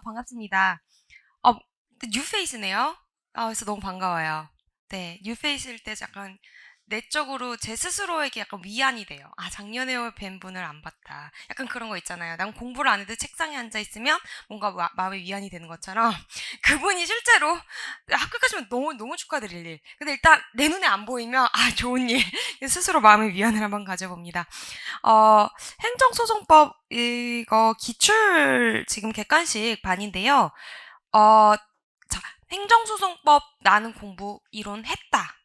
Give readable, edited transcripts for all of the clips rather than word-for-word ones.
반갑습니다. 뉴페이스네요. 그래서 너무 반가워요. 네, 뉴페이스일 때 약간 내적으로 제 스스로에게 약간 위안이 돼요. 작년에 뵌 분을 안 봤다. 약간 그런 거 있잖아요. 난 공부를 안 해도 책상에 앉아 있으면 뭔가 마음의 위안이 되는 것처럼 그분이 실제로 합격하시면 너무 너무 축하드릴 일. 근데 일단 내 눈에 안 보이면 좋은 일. 스스로 마음의 위안을 한번 가져봅니다. 행정소송법 이거 기출 지금 객관식 반인데요. 어, 자, 행정소송법 나는 공부 이론 했다.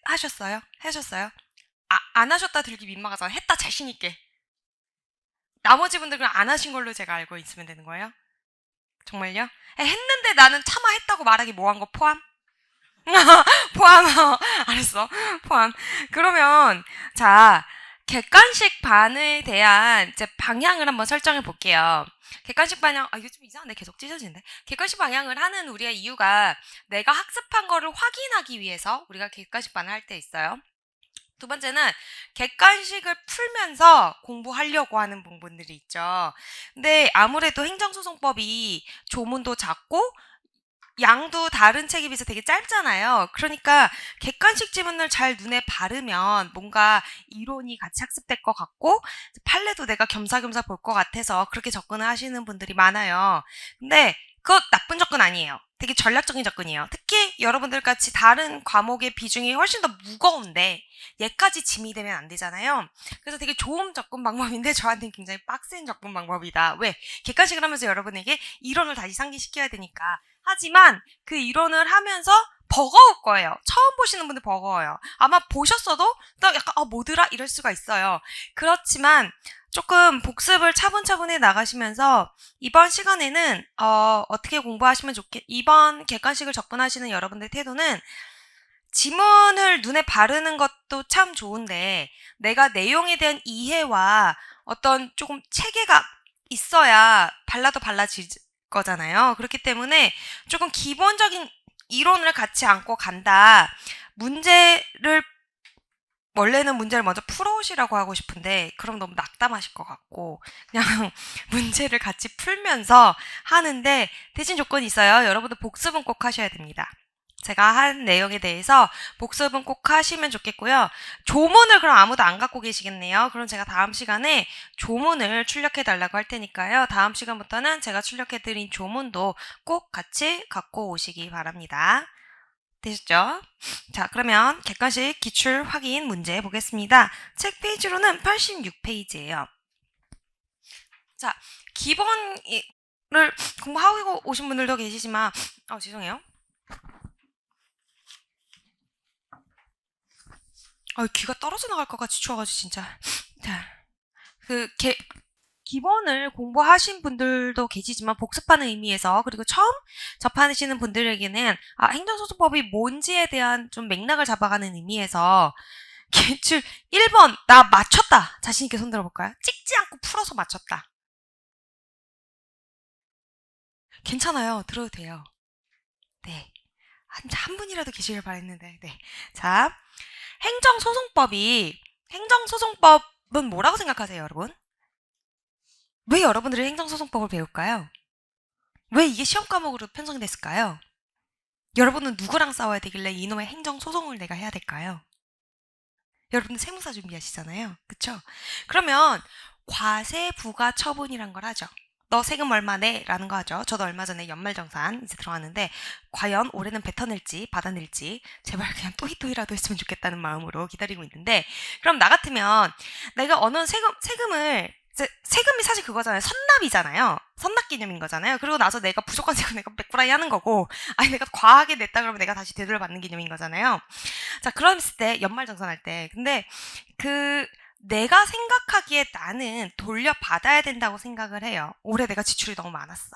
하셨어요? 하셨어요? 안 하셨다 들기 민망하잖아. 했다 자신있게. 나머지 분들 그냥 안 하신 걸로 제가 알고 있으면 되는 거예요? 정말요? 했는데 나는 차마 했다고 말하기 뭐한 거 포함? 포함, 알았어. 포함. 그러면, 자, 객관식 반에 대한 이제 방향을 한번 설정해 볼게요. 객관식 방향, 이거 좀 이상한데 계속 찢어지는데. 객관식 방향을 하는 우리의 이유가 내가 학습한 거를 확인하기 위해서 우리가 객관식 반을 할 때 있어요. 두 번째는 객관식을 풀면서 공부하려고 하는 부분들이 있죠. 근데 아무래도 행정소송법이 조문도 작고 양도 다른 책에 비해서 되게 짧잖아요. 그러니까 객관식 지문을 잘 눈에 바르면 뭔가 이론이 같이 학습될 것 같고 판례도 내가 겸사겸사 볼 것 같아서 그렇게 접근을 하시는 분들이 많아요. 근데 그것 나쁜 접근 아니에요. 되게 전략적인 접근이에요. 특히 여러분들 같이 다른 과목의 비중이 훨씬 더 무거운데 얘까지 짐이 되면 안 되잖아요. 그래서 되게 좋은 접근 방법인데 저한테는 굉장히 빡센 접근 방법이다. 왜? 객관식을 하면서 여러분에게 이론을 다시 상기시켜야 되니까. 하지만 그 이론을 하면서 버거울 거예요. 처음 보시는 분들 버거워요. 아마 보셨어도 또 약간 뭐더라 이럴 수가 있어요. 그렇지만 조금 복습을 차분차분히 나가시면서 이번 시간에는 어떻게 공부하시면 이번 객관식을 접근하시는 여러분들 태도는 지문을 눈에 바르는 것도 참 좋은데 내가 내용에 대한 이해와 어떤 조금 체계가 있어야 발라도 발라질 거잖아요. 그렇기 때문에 조금 기본적인 이론을 같이 안고 간다. 원래는 문제를 먼저 풀어오시라고 하고 싶은데 그럼 너무 낙담하실 것 같고 그냥 문제를 같이 풀면서 하는데 대신 조건이 있어요. 여러분들 복습은 꼭 하셔야 됩니다. 제가 한 내용에 대해서 복습은 꼭 하시면 좋겠고요. 조문을 그럼 아무도 안 갖고 계시겠네요. 그럼 제가 다음 시간에 조문을 출력해 달라고 할 테니까요. 다음 시간부터는 제가 출력해 드린 조문도 꼭 같이 갖고 오시기 바랍니다. 되셨죠? 자, 그러면 객관식 기출 확인 문제 보겠습니다. 책 페이지로는 86페이지예요. 자, 기본을 공부하고 오신 분들도 계시지만 죄송해요. 귀가 떨어져 나갈 것 같이 추워가지고 진짜. 자, 기본을 공부하신 분들도 계시지만 복습하는 의미에서 그리고 처음 접하시는 분들에게는 행정소송법이 뭔지에 대한 좀 맥락을 잡아가는 의미에서 기출 1번 나 맞췄다. 자신 있게 손 들어볼까요? 찍지 않고 풀어서 맞췄다. 괜찮아요. 들어도 돼요. 네. 한 분이라도 계시길 바랬는데. 네. 자, 행정소송법은 뭐라고 생각하세요, 여러분? 왜 여러분들이 행정소송법을 배울까요? 왜 이게 시험 과목으로 편성이 됐을까요? 여러분은 누구랑 싸워야 되길래 이놈의 행정소송을 내가 해야 될까요? 여러분은 세무사 준비하시잖아요. 그쵸? 그러면 과세부가 처분이란 걸 하죠. 너 세금 얼마 내? 라는 거 하죠. 저도 얼마 전에 연말정산 이제 들어왔는데 과연 올해는 뱉어낼지 받아낼지 제발 그냥 또이또이라도 했으면 좋겠다는 마음으로 기다리고 있는데 그럼 나 같으면 내가 어느 세금이 사실 그거잖아요. 선납이잖아요. 선납 개념인 거잖아요. 그리고 나서 내가 부족한 세금 내가 백프라이 하는 거고 아니 내가 과하게 냈다 그러면 내가 다시 되돌려받는 개념인 거잖아요. 자, 그랬을 때 연말정산할 때 근데 내가 생각하기에 나는 돌려받아야 된다고 생각을 해요. 올해 내가 지출이 너무 많았어.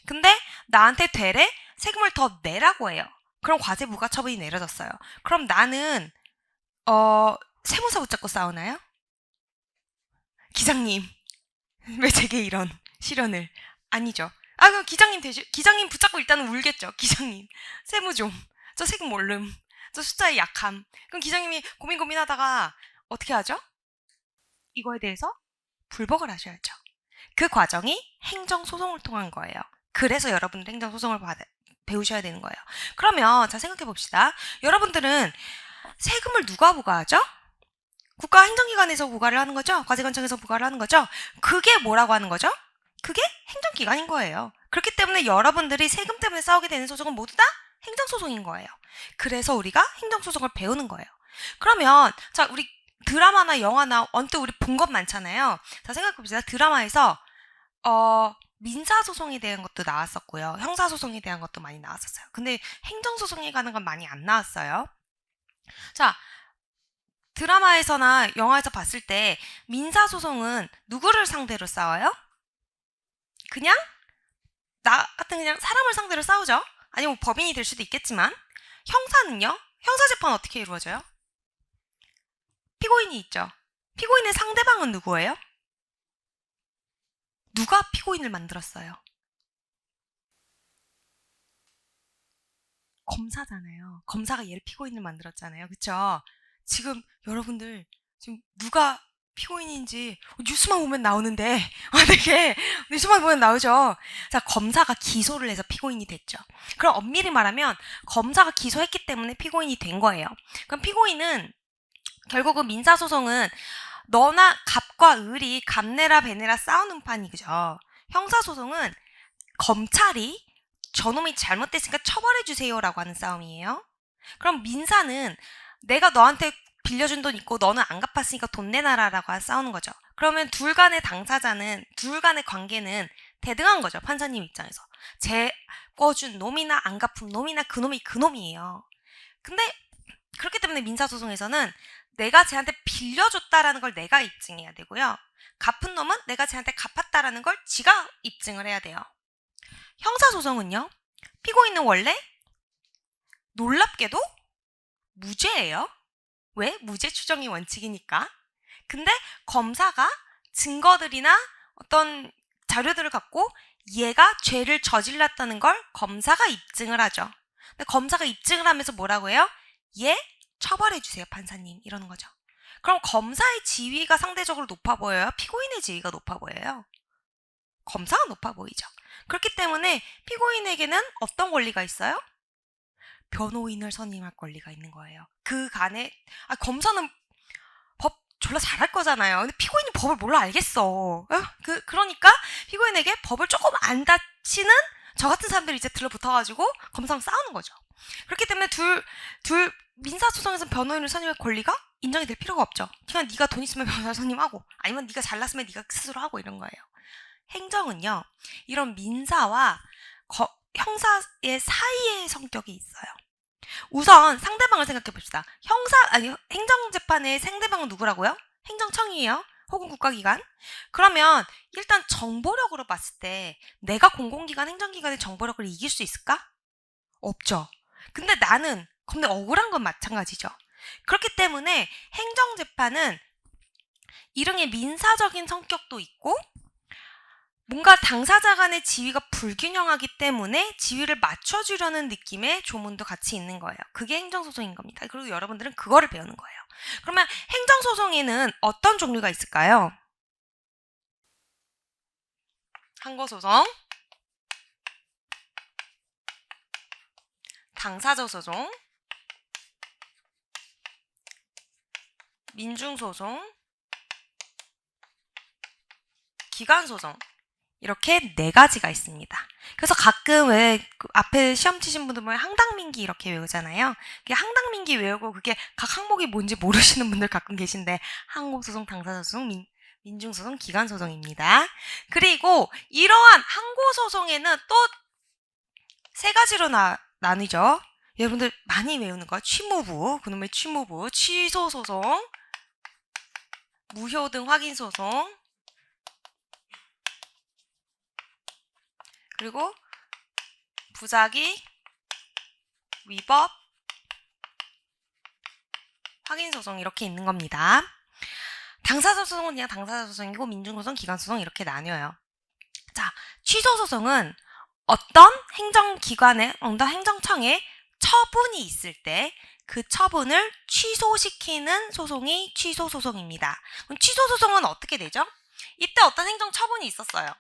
근데 나한테 되레 세금을 더 내라고 해요. 그럼 과세부가 처분이 내려졌어요. 그럼 나는 세무사 붙잡고 싸우나요? 기장님 왜 제게 이런 시련을 아니죠. 그럼 기장님 붙잡고 일단은 울겠죠. 기장님 세무 좀 저 세금 모름 저 숫자에 약함. 그럼 기장님이 고민하다가 어떻게 하죠? 이거에 대해서 불복을 하셔야죠. 그 과정이 행정소송을 통한 거예요. 그래서 여러분들 행정소송을 배우셔야 되는 거예요. 그러면 자 생각해 봅시다. 여러분들은 세금을 누가 부과하죠? 국가 행정기관에서 부과를 하는 거죠? 과세관청에서 부과를 하는 거죠? 그게 뭐라고 하는 거죠? 그게 행정기관인 거예요. 그렇기 때문에 여러분들이 세금 때문에 싸우게 되는 소송은 모두 다 행정소송인 거예요. 그래서 우리가 행정소송을 배우는 거예요. 그러면 자 우리 드라마나 영화나 언뜻 우리 본 것 많잖아요. 자 생각해봅시다. 드라마에서 민사소송에 대한 것도 나왔었고요. 형사소송에 대한 것도 많이 나왔었어요. 근데 행정소송에 관한 건 많이 안 나왔어요. 자 드라마에서나 영화에서 봤을 때 민사소송은 누구를 상대로 싸워요? 그냥 나 같은 그냥 사람을 상대로 싸우죠. 아니면 법인이 될 수도 있겠지만 형사는요? 형사재판 어떻게 이루어져요? 피고인이 있죠. 피고인의 상대방은 누구예요? 누가 피고인을 만들었어요? 검사잖아요. 검사가 얘를 피고인을 만들었잖아요. 그쵸? 지금 여러분들 지금 누가 피고인인지 뉴스만 보면 나오는데 되게 뉴스만 보면 나오죠. 자, 검사가 기소를 해서 피고인이 됐죠. 그럼 엄밀히 말하면 검사가 기소했기 때문에 피고인이 된 거예요. 그럼 피고인은 결국은 민사소송은 너나 갑과 을이 갑내라 배내라 싸우는 판이죠. 형사소송은 검찰이 저놈이 잘못됐으니까 처벌해주세요라고 하는 싸움이에요. 그럼 민사는 내가 너한테 빌려준 돈 있고 너는 안 갚았으니까 돈 내놔라라고 싸우는 거죠. 그러면 둘 간의 당사자는 둘 간의 관계는 대등한 거죠. 판사님 입장에서. 제 꿔준 놈이나 안 갚은 놈이나 그놈이 그놈이에요. 근데 그렇기 때문에 민사소송에서는 내가 쟤한테 빌려줬다라는 걸 내가 입증해야 되고요. 갚은 놈은 내가 쟤한테 갚았다라는 걸 지가 입증을 해야 돼요. 형사소송은요. 피고인은 원래 놀랍게도 무죄예요. 왜? 무죄 추정이 원칙이니까. 근데 검사가 증거들이나 어떤 자료들을 갖고 얘가 죄를 저질렀다는 걸 검사가 입증을 하죠. 근데 검사가 입증을 하면서 뭐라고 해요? 얘 처벌해주세요, 판사님. 이러는 거죠. 그럼 검사의 지위가 상대적으로 높아 보여요? 피고인의 지위가 높아 보여요? 검사가 높아 보이죠. 그렇기 때문에 피고인에게는 어떤 권리가 있어요? 변호인을 선임할 권리가 있는 거예요. 그 간에 검사는 법 졸라 잘할 거잖아요. 근데 피고인이 법을 몰라 알겠어. 그러니까 피고인에게 법을 조금 안 다치는 저 같은 사람들이 이제 들러붙어가지고 검사랑 싸우는 거죠. 그렇기 때문에 둘 민사소송에서 변호인을 선임할 권리가 인정이 될 필요가 없죠. 그냥 네가 돈 있으면 변호사 선임하고 아니면 네가 잘났으면 네가 스스로 하고 이런 거예요. 행정은요. 이런 민사와 형사의 사이의 성격이 있어요. 우선 상대방을 생각해 봅시다. 행정재판의 상대방은 누구라고요? 행정청이에요. 혹은 국가기관. 그러면 일단 정보력으로 봤을 때 내가 공공기관, 행정기관의 정보력을 이길 수 있을까? 없죠. 근데 근데 억울한 건 마찬가지죠. 그렇기 때문에 행정재판은 일종의 민사적인 성격도 있고 뭔가 당사자 간의 지위가 불균형하기 때문에 지위를 맞춰주려는 느낌의 조문도 같이 있는 거예요. 그게 행정소송인 겁니다. 그리고 여러분들은 그거를 배우는 거예요. 그러면 행정소송에는 어떤 종류가 있을까요? 항고소송, 당사자 소송, 민중소송, 기관소송 이렇게 4가지가 있습니다. 그래서 가끔 왜 앞에 시험 치신 분들 보면 항당민기 이렇게 외우잖아요. 그게 항당민기 외우고 그게 각 항목이 뭔지 모르시는 분들 가끔 계신데 항고소송, 당사자소송, 민중소송, 기관소송입니다. 그리고 이러한 항고소송에는 또 3가지로 나뉘죠. 여러분들 많이 외우는 거 취무부, 그놈의 취무부, 취소소송, 무효등 확인소송, 그리고 부작위, 위법, 확인소송 이렇게 있는 겁니다. 당사자소송은 그냥 당사자소송이고 민중소송, 기관소송 이렇게 나뉘어요. 자, 취소소송은 어떤 행정기관에, 어떤 행정청에 처분이 있을 때 그 처분을 취소시키는 소송이 취소소송입니다. 그럼 취소소송은 어떻게 되죠? 이때 어떤 행정 처분이 있었어요.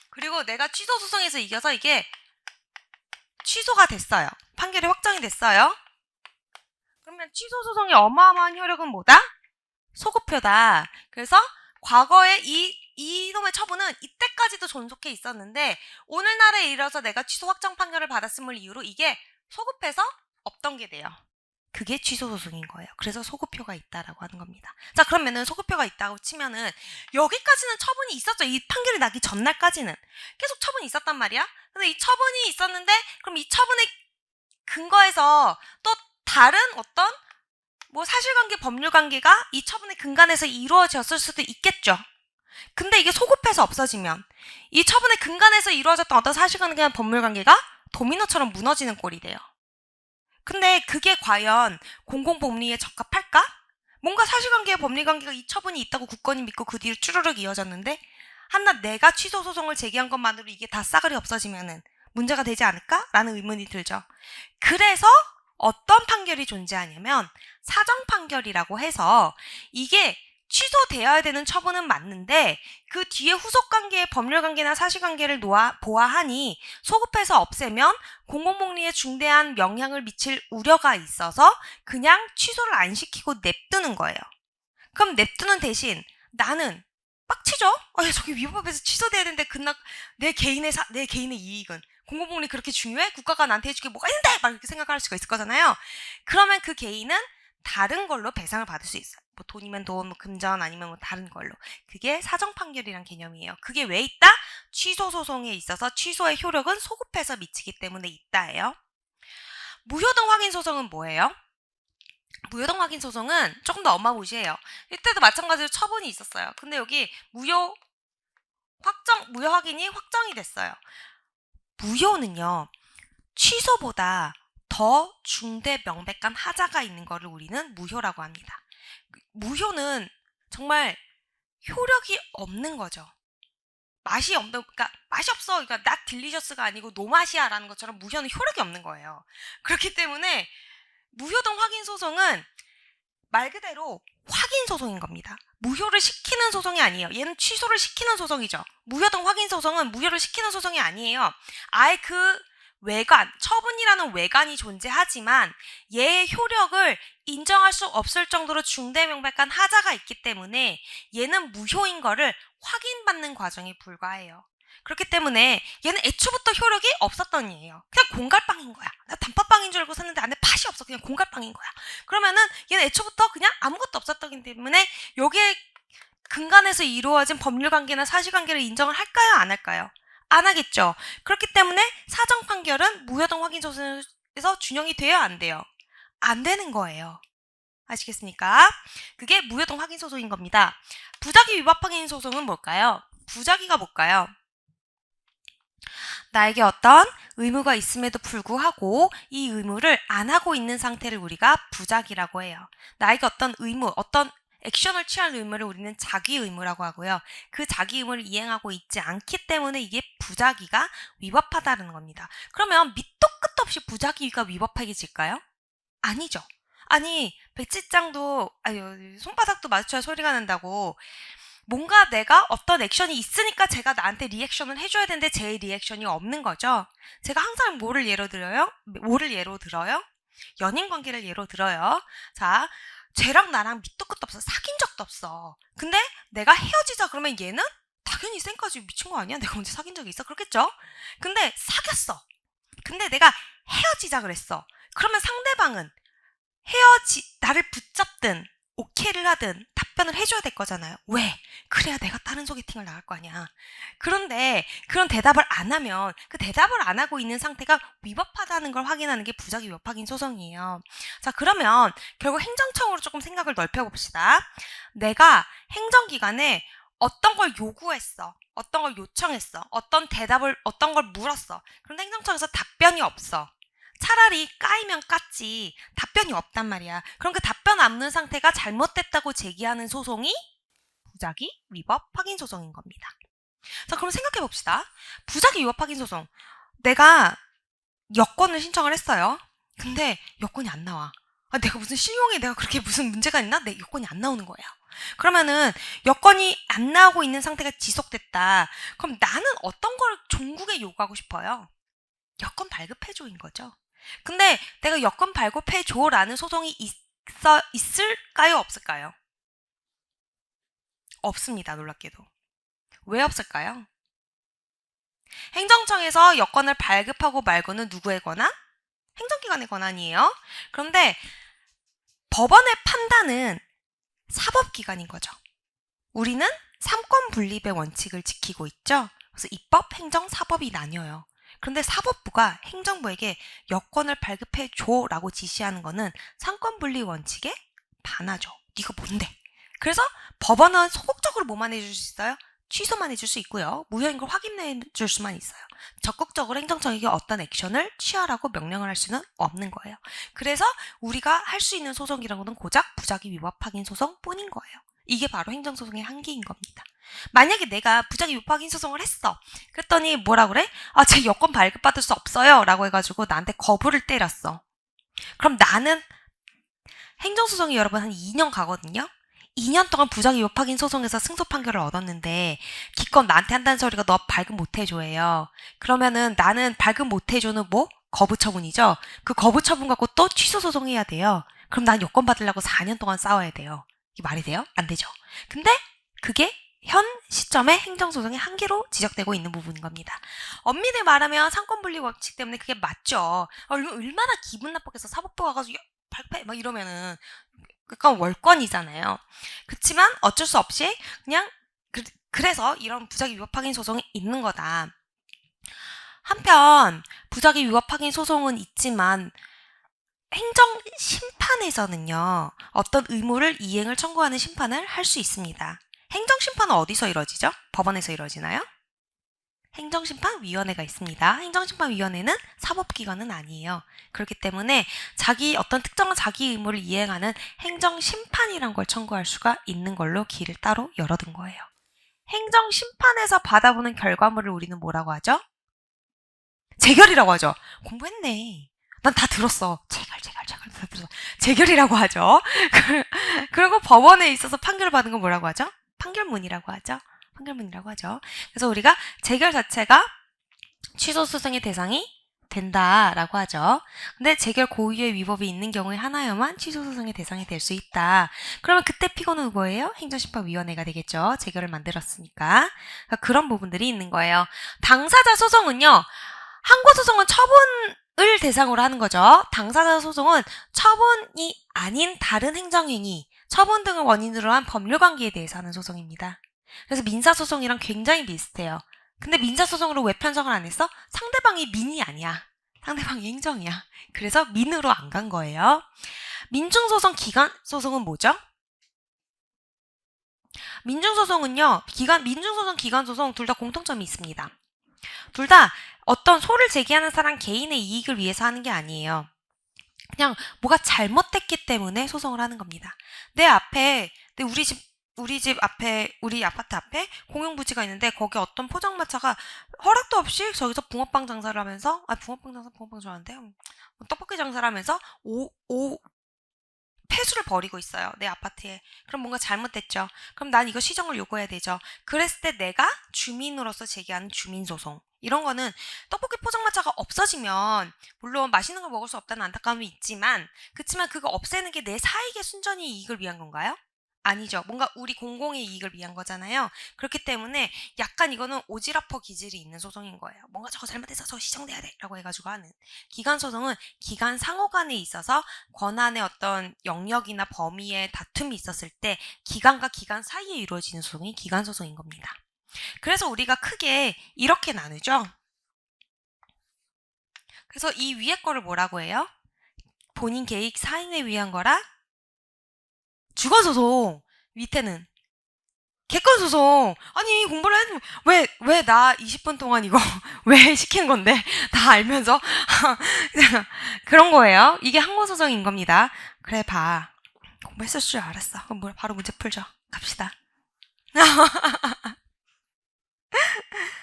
그리고 내가 취소 소송에서 이겨서 이게 취소가 됐어요. 판결이 확정이 됐어요. 그러면 취소 소송의 어마어마한 효력은 뭐다? 소급표다. 그래서 과거에 이놈의 처분은 이때까지도 존속해 있었는데 오늘날에 이르러서 내가 취소 확정 판결을 받았음을 이유로 이게 소급해서 없던 게 돼요. 그게 취소 소송인 거예요. 그래서 소급표가 있다라고 하는 겁니다. 자, 그러면은 소급표가 있다고 치면은 여기까지는 처분이 있었죠. 이 판결이 나기 전날까지는 계속 처분이 있었단 말이야. 근데 이 처분이 있었는데 그럼 이 처분의 근거에서 또 다른 어떤 뭐 사실관계, 법률관계가 이 처분의 근간에서 이루어졌을 수도 있겠죠. 근데 이게 소급해서 없어지면 이 처분의 근간에서 이루어졌던 어떤 사실관계나 법률관계가 도미노처럼 무너지는 꼴이 돼요. 근데 그게 과연 공공복리에 적합할까? 뭔가 사실관계와 법리관계가 이 처분이 있다고 굳건히 믿고 그 뒤로 쭈르륵 이어졌는데 한낱 내가 취소 소송을 제기한 것만으로 이게 다 싸그리 없어지면은 문제가 되지 않을까? 라는 의문이 들죠. 그래서 어떤 판결이 존재하냐면 사정 판결이라고 해서 이게 취소되어야 되는 처분은 맞는데 그 뒤에 후속관계의 법률관계나 사실관계를 보아하니 소급해서 없애면 공공복리에 중대한 영향을 미칠 우려가 있어서 그냥 취소를 안 시키고 냅두는 거예요. 그럼 냅두는 대신 나는 빡치죠? 저기 위법해서 취소돼야 되는데 내 개인의 이익은 공공복리 그렇게 중요해? 국가가 나한테 해줄 게 뭐가 있는데! 막 이렇게 생각할 수가 있을 거잖아요. 그러면 그 개인은 다른 걸로 배상을 받을 수 있어요. 뭐 돈이면 돈, 뭐 금전 아니면 뭐 다른 걸로. 그게 사정 판결이란 개념이에요. 그게 왜 있다? 취소 소송에 있어서 취소의 효력은 소급해서 미치기 때문에 있다예요. 무효등 확인 소송은 뭐예요? 무효등 확인 소송은 조금 더 어마무시해요. 이때도 마찬가지로 처분이 있었어요. 근데 여기 무효 확인이 확정이 됐어요. 무효는요, 취소보다 더 중대 명백한 하자가 있는 거를 우리는 무효라고 합니다. 무효는 정말 효력이 없는 거죠. 맛이 없어. 그러니까 not delicious가 아니고 no 맛이야라는 것처럼 무효는 효력이 없는 거예요. 그렇기 때문에 무효등 확인 소송은 말 그대로 확인 소송인 겁니다. 무효를 시키는 소송이 아니에요. 얘는 취소를 시키는 소송이죠. 무효등 확인 소송은 무효를 시키는 소송이 아니에요. 아예 그 처분이라는 외관이 존재하지만 얘의 효력을 인정할 수 없을 정도로 중대 명백한 하자가 있기 때문에 얘는 무효인 거를 확인받는 과정에 불과해요. 그렇기 때문에 얘는 애초부터 효력이 없었던 얘예요. 그냥 공갈빵인 거야. 나 단팥빵인 줄 알고 샀는데 안에 팥이 없어. 그냥 공갈빵인 거야. 그러면은 얘는 애초부터 그냥 아무것도 없었기 때문에 여기에 근간에서 이루어진 법률관계나 사실관계를 인정을 할까요? 안 할까요? 안 하겠죠. 그렇기 때문에 사정 판결은 무효등 확인 소송에서 준용이 돼요? 안 돼요? 안 되는 거예요. 아시겠습니까? 그게 무효등 확인 소송인 겁니다. 부작위 위법 확인 소송은 뭘까요? 부작위가 뭘까요? 나에게 어떤 의무가 있음에도 불구하고 이 의무를 안 하고 있는 상태를 우리가 부작위라고 해요. 나에게 어떤 의무, 어떤 액션을 취할 의무를 우리는 자기 의무라고 하고요. 그 자기 의무를 이행하고 있지 않기 때문에 이게 부작위가 위법하다는 겁니다. 그러면 밑도 끝도 없이 부작위가 위법해질까요? 아니죠. 아니 백지장도 손바닥도 마주쳐야 소리가 난다고 뭔가 내가 어떤 액션이 있으니까 제가 나한테 리액션을 해줘야 되는데 제 리액션이 없는 거죠. 제가 항상 뭐를 예로 들어요? 연인 관계를 예로 들어요. 자, 쟤랑 나랑 밑도 끝도 없어. 사귄 적도 없어. 근데 내가 헤어지자 그러면 얘는 당연히 쌩까지 미친 거 아니야? 내가 언제 사귄 적이 있어? 그렇겠죠? 근데 사귀었어. 근데 내가 헤어지자 그랬어. 그러면 상대방은 나를 붙잡든 오케이를 하든 답변을 해줘야 될 거잖아요. 왜? 그래야 내가 다른 소개팅을 나갈 거 아니야. 그런데 그런 대답을 안 하면 그 대답을 안 하고 있는 상태가 위법하다는 걸 확인하는 게 부작위 위법 확인 소송이에요. 자, 그러면 결국 행정청으로 조금 생각을 넓혀봅시다. 내가 행정기관에 어떤 걸 요구했어. 어떤 걸 요청했어. 어떤 걸 물었어. 그런데 행정청에서 답변이 없어. 차라리 까이면 깠지 답변이 없단 말이야. 그럼 그 답변 없는 상태가 잘못됐다고 제기하는 소송이 부작위 위법 확인 소송인 겁니다. 자, 그럼 생각해 봅시다. 부작위 위법 확인 소송. 내가 여권을 신청을 했어요. 근데 여권이 안 나와. 아, 내가 무슨 실용에 내가 그렇게 무슨 문제가 있나? 내 여건이 안 나오는 거예요. 그러면은 여건이 안 나오고 있는 상태가 지속됐다. 그럼 나는 어떤 걸 종국에 요구하고 싶어요? 여건 발급해줘인 거죠. 근데 내가 여건 발급해줘라는 소송이 있을까요? 없을까요? 없습니다. 놀랍게도. 왜 없을까요? 행정청에서 여건을 발급하고 말고는 누구의 권한? 행정기관의 권한이에요. 그런데 법원의 판단은 사법기관인 거죠. 우리는 삼권 분립의 원칙을 지키고 있죠. 그래서 입법, 행정, 사법이 나뉘어요. 그런데 사법부가 행정부에게 여건을 발급해 줘라고 지시하는 거는 삼권 분립 원칙에 반하죠. 네가 뭔데? 그래서 법원은 소극적으로 뭐만 해줄 수 있어요? 취소만 해줄 수 있고요. 무효인 걸 확인해 줄 수만 있어요. 적극적으로 행정청에게 어떤 액션을 취하라고 명령을 할 수는 없는 거예요. 그래서 우리가 할 수 있는 소송이라는 것은 고작 부작위 위법 확인 소송뿐인 거예요. 이게 바로 행정소송의 한계인 겁니다. 만약에 내가 부작위 위법 확인 소송을 했어. 그랬더니 뭐라 그래? 아, 제 여건 발급받을 수 없어요. 라고 해가지고 나한테 거부를 때렸어. 그럼 나는 행정소송이 여러분 한 2년 가거든요. 2년 동안 부작위 위법 확인 소송에서 승소 판결을 얻었는데 기껏 나한테 한다는 소리가 너 발급 못 해줘예요. 그러면은 나는 발급 못 해줘는 뭐? 거부 처분이죠. 그 거부 처분 갖고 또 취소 소송해야 돼요. 그럼 난 여건 받으려고 4년 동안 싸워야 돼요. 이게 말이 돼요? 안 되죠. 근데 그게 현 시점의 행정소송의 한계로 지적되고 있는 부분인 겁니다. 엄밀히 말하면 상권분리 원칙 때문에 그게 맞죠. 얼마나 기분 나쁘겠어. 사법부 와가지고 발표해 막 이러면은 약간 월권이잖아요. 그렇지만 어쩔 수 없이 그냥 그래서 이런 부작위 위법 확인 소송이 있는 거다. 한편 부작위 위법 확인 소송은 있지만 행정 심판에서는요. 어떤 의무를 이행을 청구하는 심판을 할 수 있습니다. 행정 심판은 어디서 이루어지죠? 법원에서 이루어지나요? 행정심판위원회가 있습니다. 행정심판위원회는 사법기관은 아니에요. 그렇기 때문에 어떤 특정한 자기 의무를 이행하는 행정심판이란 걸 청구할 수가 있는 걸로 길을 따로 열어둔 거예요. 행정심판에서 받아보는 결과물을 우리는 뭐라고 하죠? 재결이라고 하죠. 공부했네. 난 다 들었어. 재결 다 들었어. 재결이라고 하죠. 그리고 법원에 있어서 판결을 받은 건 뭐라고 하죠? 판결문이라고 하죠. 판결문이라고 하죠. 그래서 우리가 재결 자체가 취소 소송의 대상이 된다라고 하죠. 근데 재결 고유의 위법이 있는 경우에 하나여만 취소 소송의 대상이 될 수 있다. 그러면 그때 피고는 누구예요? 행정심판위원회가 되겠죠. 재결을 만들었으니까. 그러니까 그런 부분들이 있는 거예요. 당사자 소송은요. 항고소송은 처분을 대상으로 하는 거죠. 당사자 소송은 처분이 아닌 다른 행정행위, 처분 등을 원인으로 한 법률관계에 대해서 하는 소송입니다. 그래서 민사소송이랑 굉장히 비슷해요. 근데 민사소송으로 왜 편성을 안 했어? 상대방이 민이 아니야. 상대방이 행정이야. 그래서 민으로 안 간 거예요. 민중소송, 기간소송은 뭐죠? 민중소송은요, 민중소송, 기간소송 둘 다 공통점이 있습니다. 둘 다 어떤 소를 제기하는 사람 개인의 이익을 위해서 하는 게 아니에요. 그냥 뭐가 잘못됐기 때문에 소송을 하는 겁니다. 우리 집 앞에, 우리 아파트 앞에 공용부지가 있는데 거기 어떤 포장마차가 허락도 없이 저기서 붕어빵 장사를 하면서, 붕어빵 좋아하는데요. 떡볶이 장사를 하면서 폐수를 버리고 있어요. 내 아파트에. 그럼 뭔가 잘못됐죠. 그럼 난 이거 시정을 요구해야 되죠. 그랬을 때 내가 주민으로서 제기하는 주민소송. 이런 거는 떡볶이 포장마차가 없어지면 물론 맛있는 걸 먹을 수 없다는 안타까움이 있지만 그렇지만 그거 없애는 게 내 사익의 순전히 이익을 위한 건가요? 아니죠. 뭔가 우리 공공의 이익을 위한 거잖아요. 그렇기 때문에 약간 이거는 오지랖퍼 기질이 있는 소송인 거예요. 뭔가 저거 잘못해서 저거 시정돼야 돼 라고 해가지고 하는. 기간 소송은 기간 상호 간에 있어서 권한의 어떤 영역이나 범위에 다툼이 있었을 때 기간과 기간 사이에 이루어지는 소송이 기간 소송인 겁니다. 그래서 우리가 크게 이렇게 나누죠. 그래서 이 위에 거를 뭐라고 해요? 본인 개익 사인에 위한 거라 주거소송. 밑에는 객관소송. 아니 공부를 했는데 왜 나 20분 동안 이거 왜 시키는 건데 다 알면서 그런 거예요. 이게 항고소송인 겁니다. 그래 봐. 공부했을 줄 알았어. 그럼 바로 문제 풀죠. 갑시다.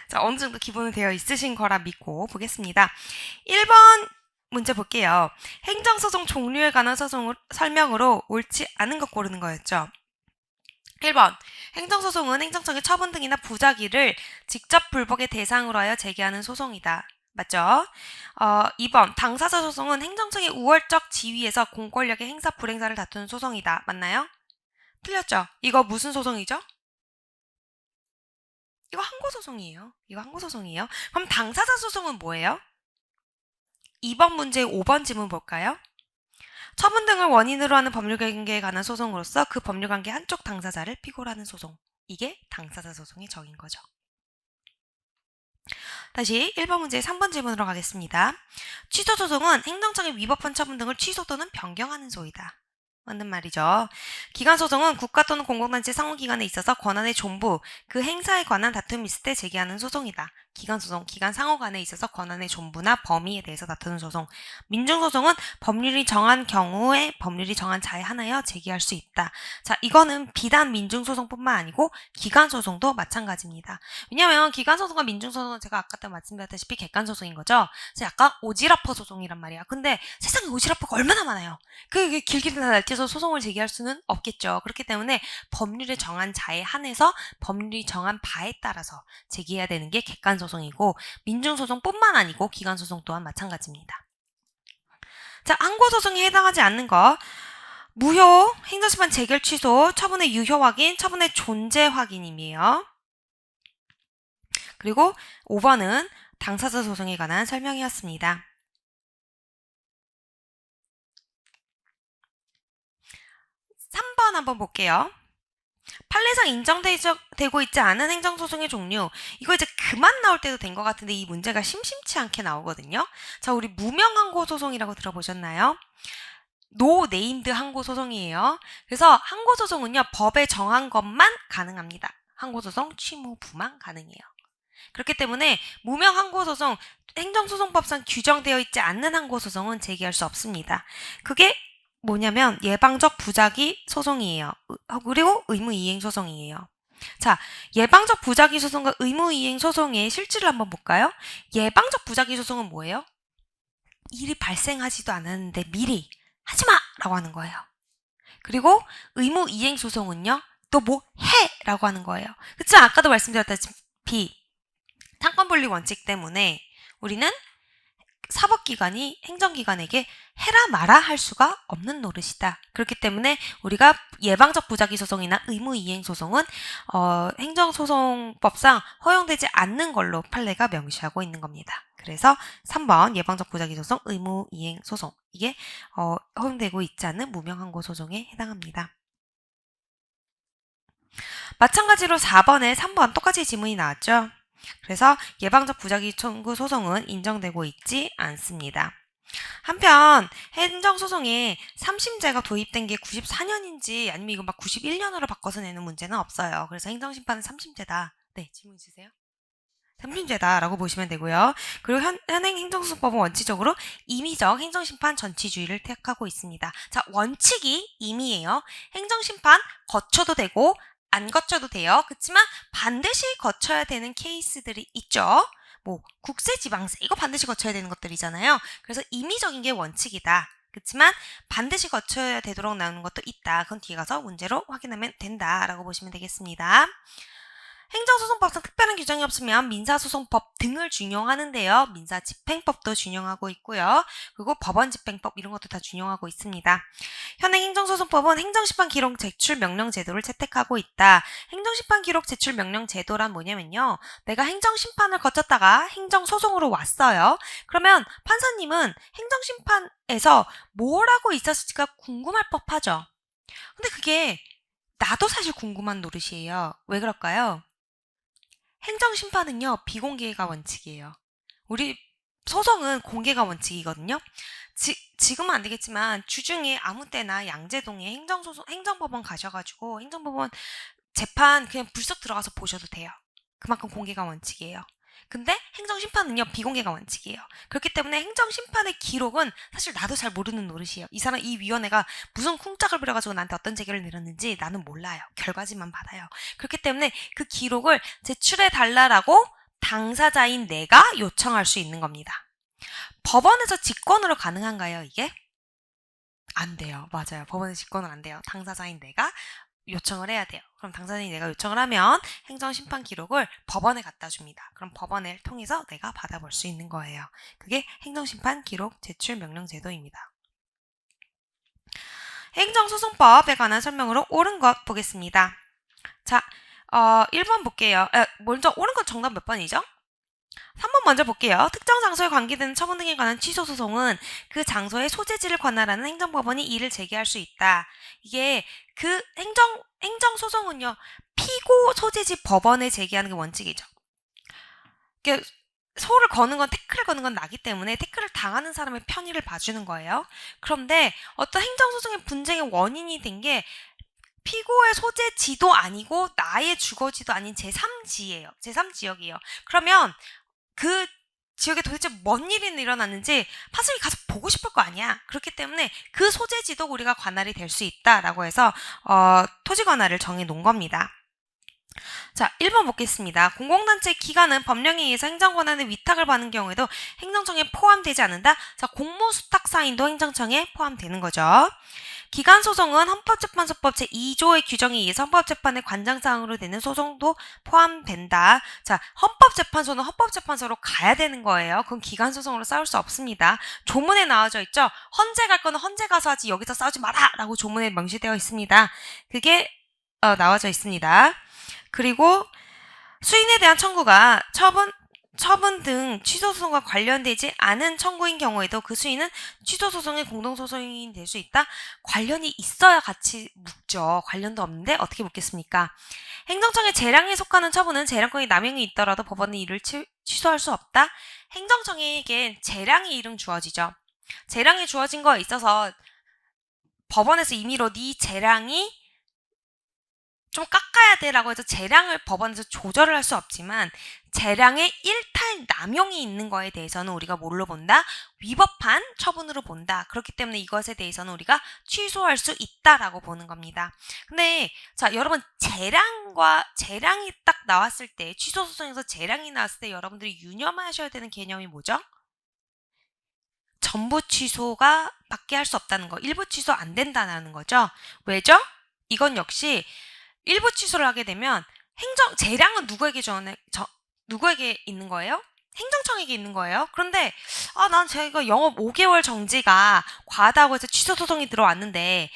자, 어느 정도 기본은 되어 있으신 거라 믿고 보겠습니다. 1번 문제 볼게요. 행정소송 종류에 관한 설명으로 옳지 않은 것 고르는 거였죠. 1번. 행정소송은 행정청의 처분 등이나 부작위를 직접 불복의 대상으로 하여 제기하는 소송이다. 맞죠? 2번. 당사자 소송은 행정청의 우월적 지위에서 공권력의 행사 불행사를 다투는 소송이다. 맞나요? 틀렸죠? 이거 무슨 소송이죠? 이거 항고소송이에요. 그럼 당사자 소송은 뭐예요? 2번 문제 5번 지문 볼까요? 처분 등을 원인으로 하는 법률관계에 관한 소송으로서 그 법률관계 한쪽 당사자를 피고로 하는 소송. 이게 당사자 소송의 정인 거죠. 다시 1번 문제 3번 질문으로 가겠습니다. 취소소송은 행정청의 위법한 처분 등을 취소 또는 변경하는 소이다. 맞는 말이죠. 기관소송은 국가 또는 공공단체 상호기관에 있어서 권한의 존부, 그 행사에 관한 다툼이 있을 때 제기하는 소송이다. 기관소송, 기관 상호 간에 있어서 권한의 존부나 범위에 대해서 다투는 소송. 민중소송은 법률이 정한 경우에 법률이 정한 자에 한하여 제기할 수 있다. 자, 이거는 비단 민중소송뿐만 아니고 기관소송도 마찬가지입니다. 왜냐면 기관소송과 민중소송은 제가 아까 말씀드렸다시피 객관소송인 거죠. 그래서 약간 오지라퍼 소송이란 말이야. 근데 세상에 오지라퍼가 얼마나 많아요. 그게 길게 다 날뛰어서 소송을 제기할 수는 없겠죠. 그렇기 때문에 법률에 정한 자에 한해서 법률이 정한 바에 따라서 제기해야 되는 게 객관소송이고 민중소송뿐만 아니고 기관소송 또한 마찬가지입니다. 자, 항고소송에 해당하지 않는 거 무효, 행정심판 재결 취소, 처분의 유효 확인, 처분의 존재 확인임이에요. 그리고 5번은 당사자 소송에 관한 설명이었습니다. 3번 한번 볼게요. 판례상 인정되고 있지 않은 행정소송의 종류. 이거 이제 그만 나올 때도 된 것 같은데 이 문제가 심심치 않게 나오거든요. 자, 우리 무명항고소송이라고 들어보셨나요? 노 네임드 항고소송이에요. 그래서 항고소송은요, 법에 정한 것만 가능합니다. 항고소송 취무부만 가능해요. 그렇기 때문에 무명 항고소송, 행정소송법상 규정되어 있지 않는 항고소송은 제기할 수 없습니다. 그게 뭐냐면 예방적 부작위 소송이에요. 그리고 의무이행 소송이에요. 자, 예방적 부작위 소송과 의무이행 소송의 실질을 한번 볼까요? 예방적 부작위 소송은 뭐예요? 일이 발생하지도 않았는데 미리 하지마! 라고 하는 거예요. 그리고 의무이행 소송은요, 또 뭐 해! 라고 하는 거예요. 그치만 아까도 말씀드렸다시피 상권분리 원칙 때문에 우리는 사법기관이 행정기관에게 해라 마라 할 수가 없는 노릇이다. 그렇기 때문에 우리가 예방적 부작위 소송이나 의무이행 소송은 행정소송법상 허용되지 않는 걸로 판례가 명시하고 있는 겁니다. 그래서 3번 예방적 부작위 소송, 의무이행 소송 이게 허용되고 있지 않는 무명항고 소송에 해당합니다. 마찬가지로 4번에 3번 똑같이 지문이 나왔죠. 그래서 예방적 부작위 청구 소송은 인정되고 있지 않습니다. 한편 행정소송에 3심제가 도입된 게 94년인지 아니면 이거 막 91년으로 바꿔서 내는 문제는 없어요. 그래서 행정심판은 3심제다. 네, 질문 주세요. 3심제다라고 보시면 되고요. 그리고 현행 행정소송법은 원칙적으로 임의적 행정심판 전치주의를 택하고 있습니다. 자, 원칙이 임의예요. 행정심판 거쳐도 되고 안 거쳐도 돼요. 그렇지만 반드시 거쳐야 되는 케이스들이 있죠. 뭐 국세지방세 이거 반드시 거쳐야 되는 것들이잖아요. 그래서 임의적인 게 원칙이다. 그렇지만 반드시 거쳐야 되도록 나오는 것도 있다. 그건 뒤에 가서 문제로 확인하면 된다라고 보시면 되겠습니다. 행정소송법상 특별한 규정이 없으면 민사소송법 등을 준용하는데요. 민사집행법도 준용하고 있고요. 그리고 법원집행법 이런 것도 다 준용하고 있습니다. 현행 행정소송법은 행정심판 기록 제출 명령 제도를 채택하고 있다. 행정심판 기록 제출 명령 제도란 뭐냐면요. 내가 행정심판을 거쳤다가 행정소송으로 왔어요. 그러면 판사님은 행정심판에서 뭘 하고 있었을지가 궁금할 법하죠. 근데 그게 나도 사실 궁금한 노릇이에요. 왜 그럴까요? 행정심판은요, 비공개가 원칙이에요. 우리 소송은 공개가 원칙이거든요. 지금은 안 되겠지만 주중에 아무 때나 양재동에 행정법원 가셔가지고 행정법원 재판 그냥 불쑥 들어가서 보셔도 돼요. 그만큼 공개가 원칙이에요. 근데 행정심판은요, 비공개가 원칙이에요. 그렇기 때문에 행정심판의 기록은 사실 나도 잘 모르는 노릇이에요. 이 위원회가 무슨 쿵짝을 부려가지고 나한테 어떤 재결을 내렸는지 나는 몰라요. 결과지만 받아요. 그렇기 때문에 그 기록을 제출해 달라라고 당사자인 내가 요청할 수 있는 겁니다. 법원에서 직권으로 가능한가요, 이게? 안 돼요. 맞아요. 법원에서 직권은 안 돼요. 당사자인 내가 요청을 해야 돼요. 그럼 당사자인 내가 요청을 하면 행정심판 기록을 법원에 갖다 줍니다. 그럼 법원을 통해서 내가 받아볼 수 있는 거예요. 그게 행정심판 기록 제출 명령 제도입니다. 행정소송법에 관한 설명으로 옳은 것 보겠습니다. 자, 1번 볼게요. 먼저 옳은 것 정답 몇 번이죠? 3번 먼저 볼게요. 특정 장소에 관계되는 처분 등에 관한 취소 소송은 그 장소의 소재지를 관할하는 행정법원이 이를 제기할 수 있다. 이게 그 행정 소송은요. 피고 소재지 법원에 제기하는 게 원칙이죠. 이게 소를 거는 건 태클을 거는 건 나기 때문에 태클을 당하는 사람의 편의를 봐주는 거예요. 그런데 어떤 행정소송의 분쟁의 원인이 된 게 피고의 소재지도 아니고 나의 주거지도 아닌 제3지예요. 제3지역이에요. 그러면 그 지역에 도대체 뭔 일이 일어났는지 판사님이 가서 보고 싶을 거 아니야. 그렇기 때문에 그 소재지도 우리가 관할이 될 수 있다라고 해서 토지 관할을 정해 놓은 겁니다. 자, 1번 보겠습니다. 공공단체 기관은 법령에 의해서 행정권한의 위탁을 받는 경우에도 행정청에 포함되지 않는다. 자, 공무수탁 사인도 행정청에 포함되는 거죠. 기간소송은 헌법재판소법 제2조의 규정에 의해서 헌법재판의 관장사항으로 되는 소송도 포함된다. 자, 헌법재판소는 헌법재판소로 가야 되는 거예요. 그건 기간소송으로 싸울 수 없습니다. 조문에 나와져 있죠. 헌재 갈 거는 헌재 가서 하지 여기서 싸우지 마라! 라고 조문에 명시되어 있습니다. 그게 나와져 있습니다. 그리고 수인에 대한 청구가 처분 등 취소소송과 관련되지 않은 청구인 경우에도 그 수인은 취소소송의 공동소송인이 될 수 있다. 관련이 있어야 같이 묻죠. 관련도 없는데 어떻게 묻겠습니까? 행정청의 재량에 속하는 처분은 재량권이 남용이 있더라도 법원은 이를 취소할 수 없다. 행정청에게 재량이 이름 주어지죠. 재량이 주어진 거에 있어서 법원에서 임의로 네 재량이 좀 깎아야 돼라고 해서 재량을 법원에서 조절을 할 수 없지만 재량의 일탈 남용이 있는 거에 대해서는 우리가 뭘로 본다? 위법한 처분으로 본다. 그렇기 때문에 이것에 대해서는 우리가 취소할 수 있다라고 보는 겁니다. 근데 자, 여러분 재량이 딱 나왔을 때 취소 소송에서 재량이 나왔을 때 여러분들이 유념하셔야 되는 개념이 뭐죠? 전부 취소가 밖에 할 수 없다는 거. 일부 취소 안 된다는 거죠. 왜죠? 이건 역시 일부 취소를 하게 되면 재량은 누구에게 있는 거예요? 행정청에게 있는 거예요. 그런데 난 제가 영업 5개월 정지가 과하다고 해서 취소 소송이 들어왔는데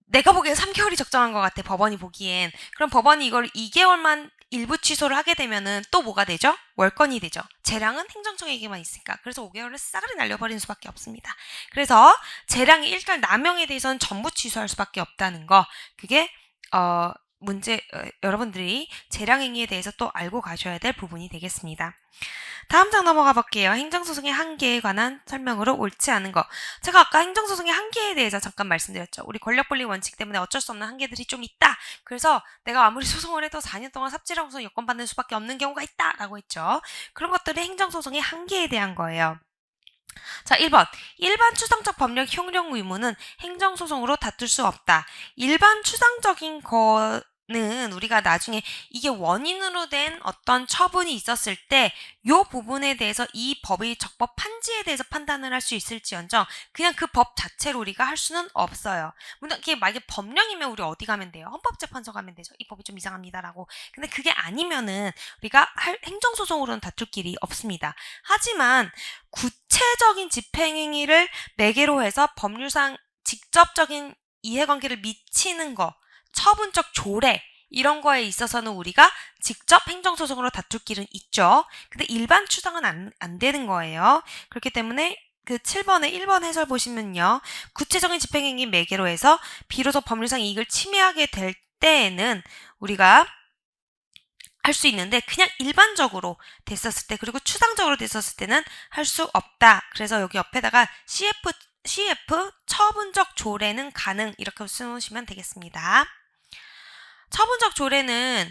내가 보기엔 3개월이 적정한 것 같아. 법원이 보기엔. 그럼 법원이 이걸 2개월만 일부 취소를 하게 되면은 또 뭐가 되죠? 월권이 되죠. 재량은 행정청에게만 있으니까. 그래서 5개월을 싸그리 날려버리는 수밖에 없습니다. 그래서 재량의 일탈 남용에 대해서는 전부 취소할 수밖에 없다는 거. 그게 여러분들이 재량행위에 대해서 또 알고 가셔야 될 부분이 되겠습니다. 다음 장 넘어가 볼게요. 행정소송의 한계에 관한 설명으로 옳지 않은 거. 제가 아까 행정소송의 한계에 대해서 잠깐 말씀드렸죠. 우리 권력분리 원칙 때문에 어쩔 수 없는 한계들이 좀 있다. 그래서 내가 아무리 소송을 해도 4년 동안 삽질하고서 여권 받는 수밖에 없는 경우가 있다. 라고 했죠. 그런 것들이 행정소송의 한계에 대한 거예요. 자, 1번. 일반 추상적 법령 효력 의무는 행정소송으로 다툴 수 없다. 일반 추상적인 거는 우리가 나중에 이게 원인으로 된 어떤 처분이 있었을 때 요 부분에 대해서 이 법의 적법한지에 대해서 판단을 할 수 있을지언정 그냥 그 법 자체로 우리가 할 수는 없어요. 물론 이게 만약에 법령이면 우리 어디 가면 돼요? 헌법재판소 가면 되죠. 이 법이 좀 이상합니다라고. 근데 그게 아니면은 우리가 행정소송으로는 다툴 길이 없습니다. 하지만 구체적인 집행행위를 매개로 해서 법률상 직접적인 이해관계를 미치는 거, 처분적 조례 이런 거에 있어서는 우리가 직접 행정소송으로 다툴 길은 있죠. 근데 일반 추상은 안 되는 거예요. 그렇기 때문에 그 7번에 1번 해설 보시면요. 구체적인 집행행위 매개로 해서 비로소 법률상 이익을 침해하게 될 때에는 우리가 할 수 있는데 그냥 일반적으로 됐었을 때 그리고 추상적으로 됐었을 때는 할 수 없다. 그래서 여기 옆에다가 CF 처분적 조례는 가능 이렇게 써놓으시면 되겠습니다. 처분적 조례는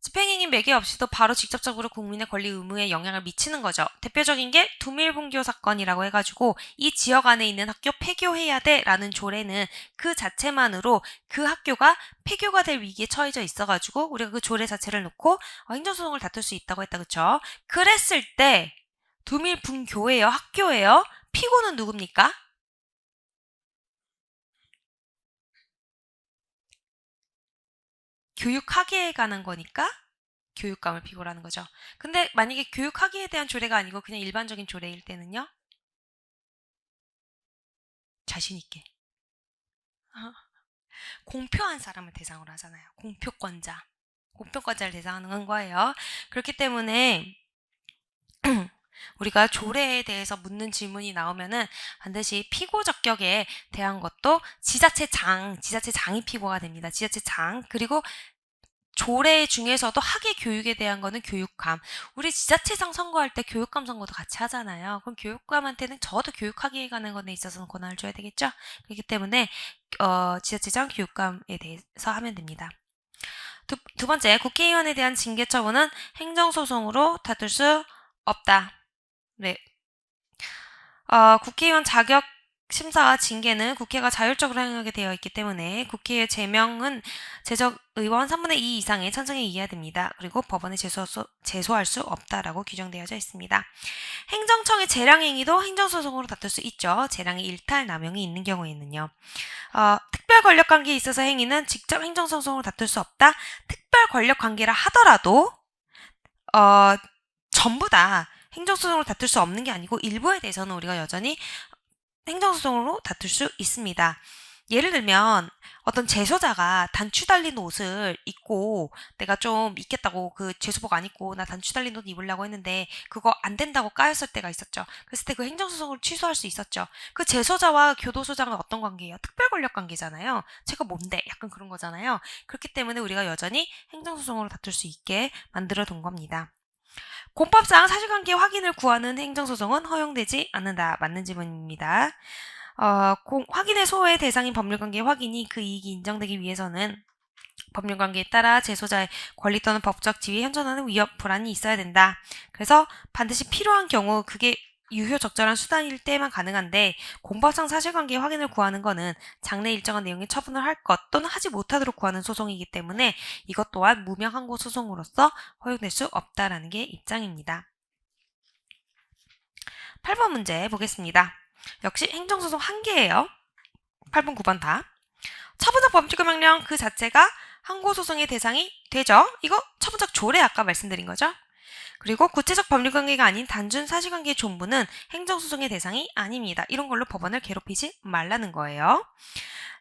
집행행위 매개 없이도 바로 직접적으로 국민의 권리 의무에 영향을 미치는 거죠. 대표적인 게 두밀분교 사건이라고 해가지고 이 지역 안에 있는 학교 폐교해야 돼 라는 조례는 그 자체만으로 그 학교가 폐교가 될 위기에 처해져 있어가지고 우리가 그 조례 자체를 놓고 행정소송을 다툴 수 있다고 했다. 그쵸? 그랬을 때 두밀분교예요? 학교예요? 피고는 누굽니까? 교육학예에 관한 거니까 교육감을 피고라는 거죠. 근데 만약에 교육학예에 대한 조례가 아니고 그냥 일반적인 조례일 때는요? 자신 있게. 공표한 사람을 대상으로 하잖아요. 공표권자. 공표권자를 대상으로 한 거예요. 그렇기 때문에 우리가 조례에 대해서 묻는 질문이 나오면은 반드시 피고 적격에 대한 것도 지자체장이 피고가 됩니다. 지자체장. 그리고 조례 중에서도 학예 교육에 대한 거는 교육감. 우리 지자체장 선거할 때 교육감 선거도 같이 하잖아요. 그럼 교육감한테는 적어도 교육학예에 관한 것에 있어서는 권한을 줘야 되겠죠? 그렇기 때문에 지자체장 교육감에 대해서 하면 됩니다. 두 번째, 국회의원에 대한 징계 처분은 행정소송으로 다툴 수 없다. 네. 국회의원 자격 심사와 징계는 국회가 자율적으로 행하게 되어 있기 때문에 국회의 제명은 제적 의원 3분의 2 이상의 찬성에 의해야 됩니다. 그리고 법원에 제소할 수 없다라고 규정되어져 있습니다. 행정청의 재량행위도 행정소송으로 다툴 수 있죠. 재량의 일탈, 남용이 있는 경우에는요. 특별 권력관계에 있어서 행위는 직접 행정소송으로 다툴 수 없다. 특별 권력관계라 하더라도 전부 다 행정소송으로 다툴 수 없는 게 아니고 일부에 대해서는 우리가 여전히 행정소송으로 다툴 수 있습니다. 예를 들면 어떤 제소자가 단추 달린 옷을 입고 내가 좀 입겠다고 그 제소복 안 입고 나 단추 달린 옷 입으려고 했는데 그거 안 된다고 까였을 때가 있었죠. 그랬을 때 그 행정소송을 취소할 수 있었죠. 그 제소자와 교도소장은 어떤 관계예요? 특별권력 관계잖아요. 제가 뭔데? 약간 그런 거잖아요. 그렇기 때문에 우리가 여전히 행정소송으로 다툴 수 있게 만들어 둔 겁니다. 공법상 사실관계 확인을 구하는 행정소송은 허용되지 않는다. 맞는 질문입니다. 확인의 소호의 대상인 법률관계 확인이 그 이익이 인정되기 위해서는 법률관계에 따라 제소자의 권리 또는 법적 지위에 현존하는 위협, 불안이 있어야 된다. 그래서 반드시 필요한 경우 그게 유효 적절한 수단일 때만 가능한데 공법상 사실관계 확인을 구하는 것은 장래 일정한 내용의 처분을 할 것 또는 하지 못하도록 구하는 소송이기 때문에 이것 또한 무명 항고 소송으로서 허용될 수 없다라는 게 입장입니다. 8번 문제 보겠습니다. 역시 행정소송 한 개예요. 8번, 9번 다. 처분적 범죄금 명령 그 자체가 항고소송의 대상이 되죠. 이거 처분적 조례 아까 말씀드린 거죠. 그리고 구체적 법률관계가 아닌 단순 사실관계의 존부는 행정소송의 대상이 아닙니다. 이런 걸로 법원을 괴롭히지 말라는 거예요.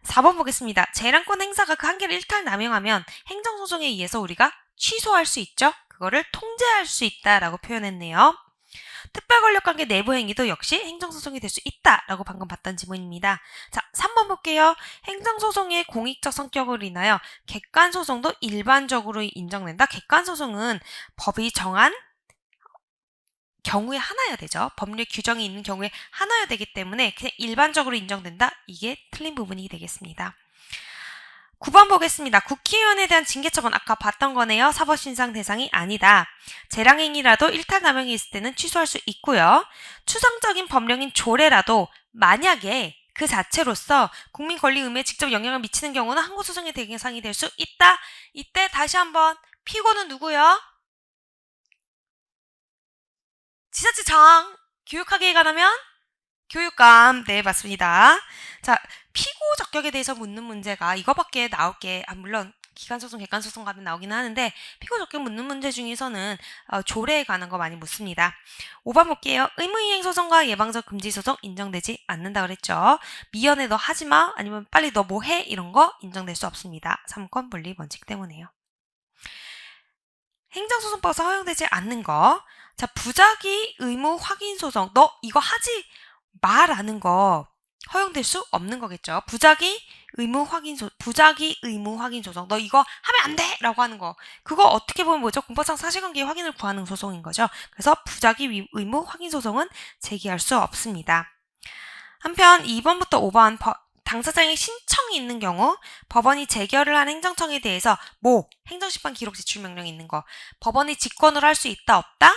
4번 보겠습니다. 재량권 행사가 그 한계를 일탈 남용하면 행정소송에 의해서 우리가 취소할 수 있죠. 그거를 통제할 수 있다라고 표현했네요. 특별권력관계 내부 행위도 역시 행정소송이 될 수 있다라고 방금 봤던 지문입니다. 자, 3번 볼게요. 행정소송의 공익적 성격으로 인하여 객관소송도 일반적으로 인정된다. 객관소송은 법이 정한 경우에 하나여야 되죠. 법률 규정이 있는 경우에 하나여야 되기 때문에 그냥 일반적으로 인정된다. 이게 틀린 부분이 되겠습니다. 9번 보겠습니다. 국회의원에 대한 징계처분 아까 봤던 거네요. 사법신상 대상이 아니다. 재량행위라도 일탈 남용이 있을 때는 취소할 수 있고요. 추상적인 법령인 조례라도 만약에 그 자체로서 국민 권리 의무에 직접 영향을 미치는 경우는 항고소송의 대상이 될 수 있다. 이때 다시 한번 피고는 누구요? 지자체장. 교육학예에 관하면 교육감. 네, 맞습니다. 자, 피고 적격에 대해서 묻는 문제가 이거밖에 나올 게, 물론 기간소송, 객관소송 가면 나오긴 하는데 피고 적격 묻는 문제 중에서는 조례에 관한 거 많이 묻습니다. 5번 볼게요. 의무이행 소송과 예방적 금지 소송 인정되지 않는다 그랬죠. 미연에 너 하지마 아니면 빨리 너 뭐 해 이런 거 인정될 수 없습니다. 3권 분리 원칙 때문에요. 행정소송법에서 허용되지 않는 거. 자, 부작위 의무 확인 소송. 너 이거 하지 마라는 거 허용될 수 없는 거겠죠. 부작위 의무 확인 소송. 너 이거 하면 안 돼! 라고 하는 거. 그거 어떻게 보면 뭐죠? 공법상 사실관계 확인을 구하는 소송인 거죠. 그래서 부작위 의무 확인 소송은 제기할 수 없습니다. 한편 2번부터 5번 당사자의 신청이 있는 경우 법원이 재결을 한 행정청에 대해서 행정심판 기록 제출 명령이 있는 거 법원이 직권으로 할 수 있다 없다?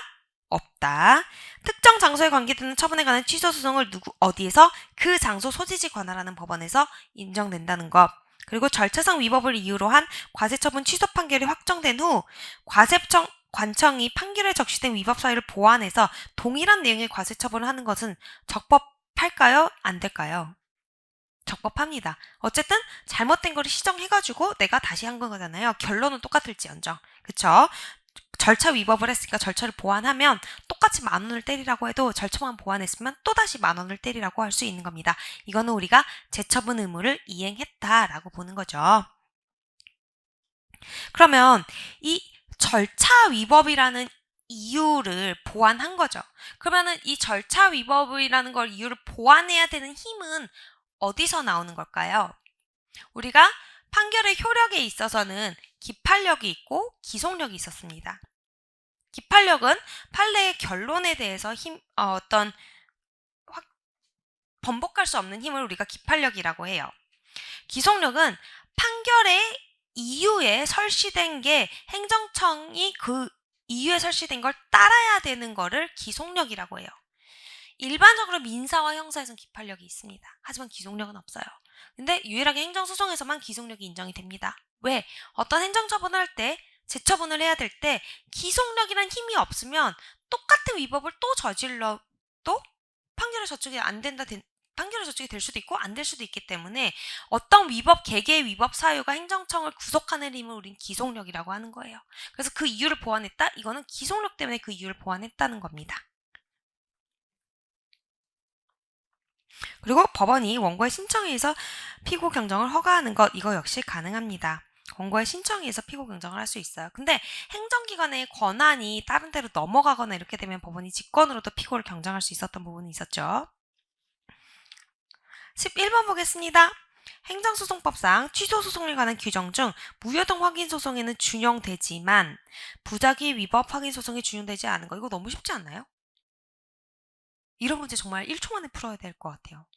없다. 특정 장소에 관계되는 처분에 관한 취소 소송을 어디에서? 그 장소 소지지 관할하는 법원에서 인정된다는 것. 그리고 절차상 위법을 이유로 한 과세처분 취소 판결이 확정된 후 관청이 판결에 적시된 위법 사유를 보완해서 동일한 내용의 과세 처분을 하는 것은 적법할까요? 안 될까요? 적법합니다. 어쨌든 잘못된 거를 시정해가지고 내가 다시 한 거잖아요. 결론은 똑같을지언정. 그쵸? 절차 위법을 했으니까 절차를 보완하면 똑같이 10,000원을 때리라고 해도 절차만 보완했으면 또다시 10,000원을 때리라고 할 수 있는 겁니다. 이거는 우리가 재처분 의무를 이행했다라고 보는 거죠. 그러면 이 절차 위법이라는 이유를 보완한 거죠. 그러면은 이 절차 위법이라는 걸 이유를 보완해야 되는 힘은 어디서 나오는 걸까요? 우리가 판결의 효력에 있어서는 기판력이 있고 기속력이 있었습니다. 기판력은 판례의 결론에 대해서 번복할 수 없는 힘을 우리가 기판력이라고 해요. 기속력은 판결의 이유에 설시된 게 행정청이 그 이유에 설시된 걸 따라야 되는 거를 기속력이라고 해요. 일반적으로 민사와 형사에서는 기판력이 있습니다. 하지만 기속력은 없어요. 근데 유일하게 행정소송에서만 기속력이 인정이 됩니다. 왜? 어떤 행정처분을 할 때, 재처분을 해야 될 때 기속력이란 힘이 없으면 똑같은 위법을 또 저질러도 판결의 저촉이 안 된다, 판결의 저촉이 될 수도 있고 안 될 수도 있기 때문에 어떤 위법, 개개의 위법 사유가 행정청을 구속하는 힘을 우린 기속력이라고 하는 거예요. 그래서 그 이유를 보완했다? 이거는 기속력 때문에 그 이유를 보완했다는 겁니다. 그리고 법원이 원고의 신청에 의해서 피고 경정을 허가하는 것, 이거 역시 가능합니다. 원고의 신청에 의해서 피고 경정을 할 수 있어요. 근데 행정기관의 권한이 다른 데로 넘어가거나 이렇게 되면 법원이 직권으로도 피고를 경정할 수 있었던 부분이 있었죠. 11번 보겠습니다. 행정소송법상 취소소송에 관한 규정 중 무효동 확인소송에는 준용되지만 부작위 위법 확인소송에 준용되지 않은 거, 이거 너무 쉽지 않나요? 이런 문제 정말 1초 만에 풀어야 될 것 같아요.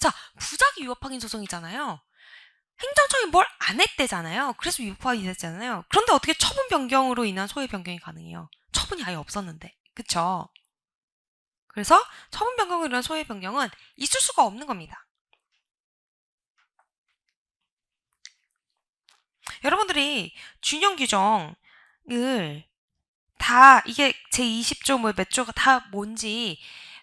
자, 부작위 위법 확인 소송이잖아요. 행정청이 뭘 안 했대잖아요. 그래서 위법 확인이 됐잖아요. 그런데 어떻게 처분 변경으로 인한 소외 변경이 가능해요? 처분이 아예 없었는데. 그쵸? 그래서 처분 변경으로 인한 소외 변경은 있을 수가 없는 겁니다. 여러분들이 준용 규정을 다 이게 제20조 몇 조가 다 뭔지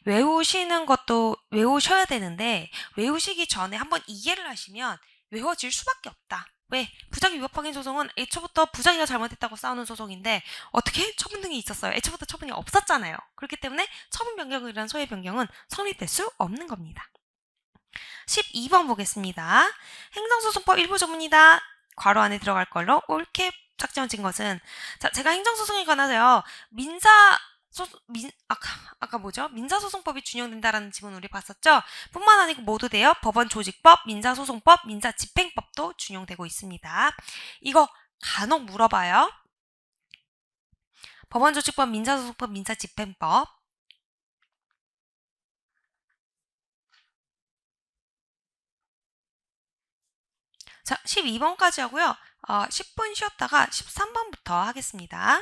외우시는 것도 외우셔야 되는데 외우시기 전에 한번 이해를 하시면 외워질 수밖에 없다. 왜? 부작위 위법 확인 소송은 애초부터 부작위가 잘못했다고 싸우는 소송인데 어떻게 처분 등이 있었어요? 애초부터 처분이 없었잖아요. 그렇기 때문에 처분 변경이라는 소외 변경은 성립될 수 없는 겁니다. 12번 보겠습니다. 행정소송법 일부 조문이다. 괄호 안에 들어갈 걸로 옳게 짝지어진 것은, 자, 제가 행정소송에 관하서요, 민사소송법이 준용된다라는 지문 우리 봤었죠? 뿐만 아니고 모두 돼요. 법원조직법, 민사소송법, 민사집행법도 준용되고 있습니다. 이거 간혹 물어봐요. 법원조직법, 민사소송법, 민사집행법. 자, 12번까지 하고요. 10분 쉬었다가 13번부터 하겠습니다.